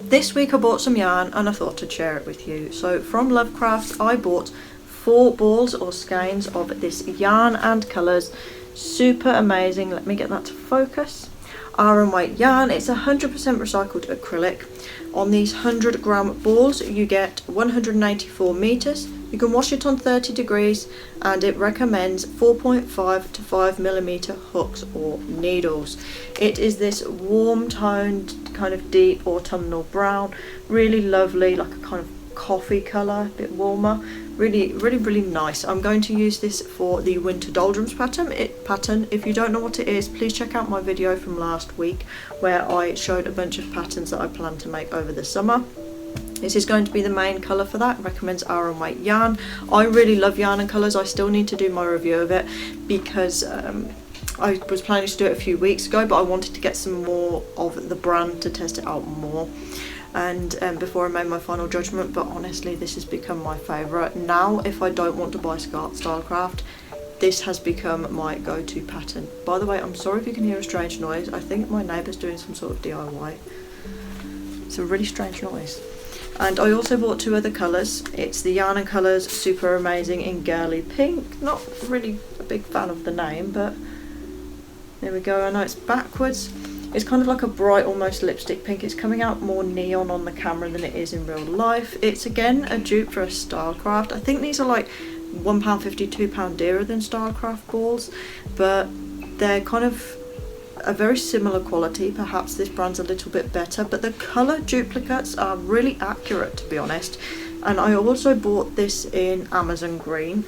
This week I bought some yarn and I thought I'd share it with you. So from Lovecrafts I bought 4 balls or skeins of this yarn and colours. Super amazing. Let me get that to focus. Iron weight yarn. It's 100% recycled acrylic. On these 100 gram balls you get 184 meters. You can wash it on 30 degrees and it recommends 4.5 to 5 millimeter hooks or needles. It is this warm toned kind of deep autumnal brown, really lovely, like a kind of coffee colour, a bit warmer, really nice. I'm going to use this for the winter doldrums pattern. If you don't know what it is, please check out my video from last week where I showed a bunch of patterns that I plan to make over the summer. This is going to be the main colour for that. It recommends iron weight yarn. I really love yarn and colours. I still need to do my review of it because I was planning to do it a few weeks ago, but I wanted to get some more of the brand to test it out more and before I made my final judgment. But honestly, this has become my favourite. Now if I don't want to buy Stylecraft, this has become my go-to pattern. By the way, I'm sorry if you can hear a strange noise. I think my neighbour's doing some sort of DIY. It's a really strange noise. And I also bought 2 other colours. It's the Yarn and Colours Super Amazing in Girly Pink. Not really a big fan of the name, but there we go. I know it's backwards. It's kind of like a bright, almost lipstick pink. It's coming out more neon on the camera than it is in real life. It's again a dupe for a Stylecraft. I think these are like £1.50, £2 dearer than Stylecraft balls, but they're kind of a very similar quality. Perhaps this brand's a little bit better, but the colour duplicates are really accurate, to be honest. And I also bought this in Amazon green.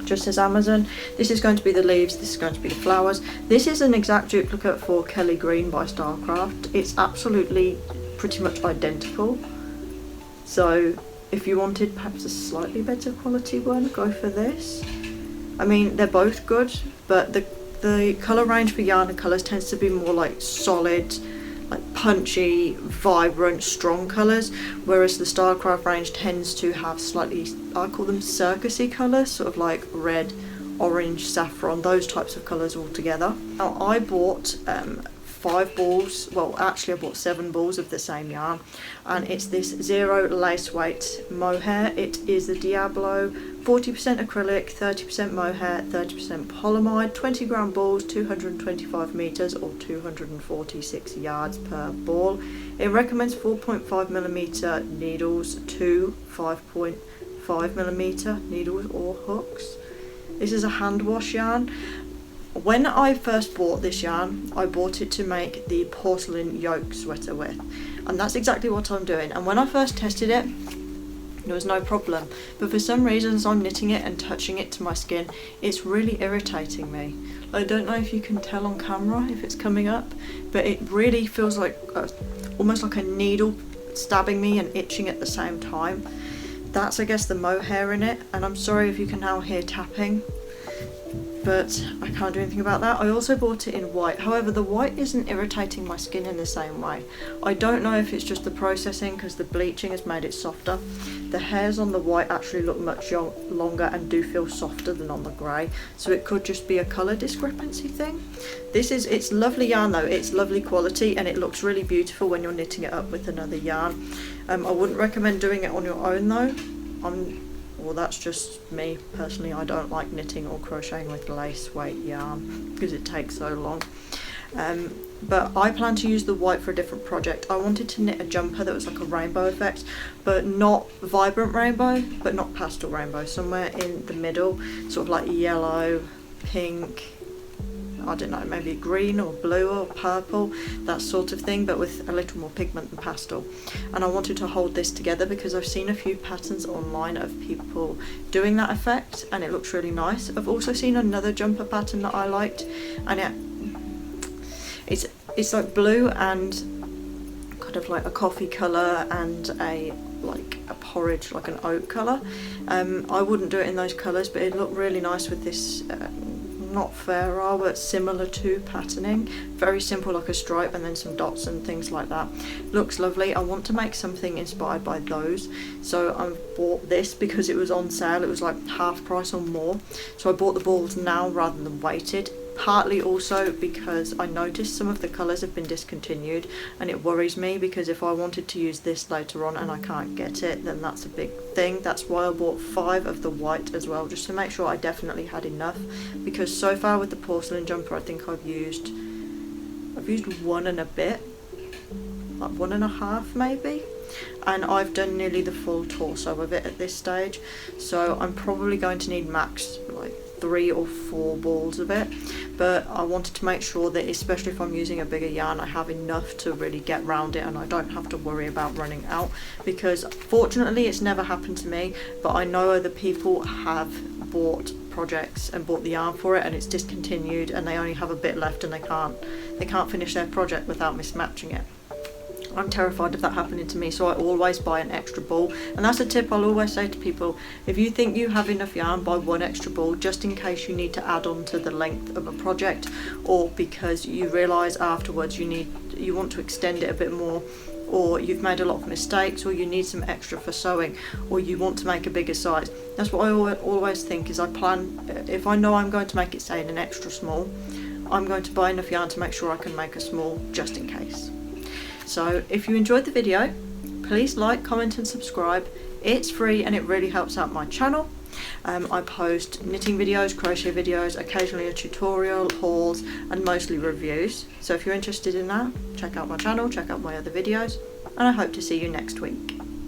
Just as Amazon. This is going to be the leaves, this is going to be the flowers. This is an exact duplicate for Kelly Green by Stylecraft. It's absolutely pretty much identical. So if you wanted perhaps a slightly better quality one, go for this. I mean, they're both good, but the colour range for Yarn and Colours tends to be more like solid, like punchy, vibrant, strong colours, whereas the Stylecraft range tends to have slightly, I call them circusy colours, sort of like red, orange, saffron, those types of colours all together. Now I bought 5 balls, well actually I bought 7 balls of the same yarn, and it's this 0 lace weight mohair. It is the Diablo 40% acrylic, 30% mohair, 30% polyamide, 20 gram balls, 225 meters or 246 yards per ball. It recommends 4.5 millimeter needles to 5.5 millimeter needles or hooks. This is a hand wash yarn. When I first bought this yarn, I bought it to make the porcelain yoke sweater with, and that's exactly what I'm doing. And when I first tested it, there was no problem, but for some reason as I'm knitting it and touching it to my skin, it's really irritating me. I don't know if you can tell on camera if it's coming up, but it really feels like almost like a needle stabbing me and itching at the same time. That's, I guess, the mohair in it, and I'm sorry if you can now hear tapping, but I can't do anything about that. I also bought it in white. However, the white isn't irritating my skin in the same way. I don't know if it's just the processing because the bleaching has made it softer. The hairs on the white actually look much longer and do feel softer than on the grey, so it could just be a colour discrepancy thing. It's lovely yarn though, it's lovely quality, and it looks really beautiful when you're knitting it up with another yarn. I wouldn't recommend doing it on your own though. Well, that's just me personally. I don't like knitting or crocheting with lace weight yarn because it takes so long. But I plan to use the white for a different project. I wanted to knit a jumper that was like a rainbow effect, but not vibrant rainbow, but not pastel rainbow, somewhere in the middle, sort of like yellow, pink, I don't know, maybe green or blue or purple, that sort of thing, but with a little more pigment than pastel. And I wanted to hold this together because I've seen a few patterns online of people doing that effect and it looks really nice. I've also seen another jumper pattern that I liked, and it's like blue and kind of like a coffee colour and a porridge, like an oat colour. I wouldn't do it in those colours, but it looked really nice with this not fairer but similar to patterning, very simple, like a stripe and then some dots and things like that. Looks lovely. I want to make something inspired by those, so I bought this because it was on sale. It was like half price or more, so I bought the balls now rather than waited. partly also because I noticed some of the colours have been discontinued, and it worries me because if I wanted to use this later on and I can't get it, then that's a big thing. That's why I bought 5 of the white as well, just to make sure I definitely had enough, because so far with the porcelain jumper I think I've used 1 and a bit, like 1.5 maybe, and I've done nearly the full torso of it at this stage, so I'm probably going to need max like 3 or 4 balls of it. But I wanted to make sure that, especially if I'm using a bigger yarn, I have enough to really get round it and I don't have to worry about running out, because fortunately it's never happened to me, but I know other people have bought projects and bought the yarn for it and it's discontinued and they only have a bit left and they can't finish their project without mismatching it. I'm terrified of that happening to me, so I always buy an extra ball, and that's a tip I'll always say to people: if you think you have enough yarn, buy 1 extra ball, just in case you need to add on to the length of a project, or because you realise afterwards you want to extend it a bit more, or you've made a lot of mistakes, or you need some extra for sewing, or you want to make a bigger size. That's what I always think, is I plan, if I know I'm going to make it, say, in an extra small, I'm going to buy enough yarn to make sure I can make a small just in case. So if you enjoyed the video, please like, comment and subscribe. It's free and it really helps out my channel. I post knitting videos, crochet videos, occasionally a tutorial, hauls and mostly reviews. So if you're interested in that, check out my channel, check out my other videos, and I hope to see you next week.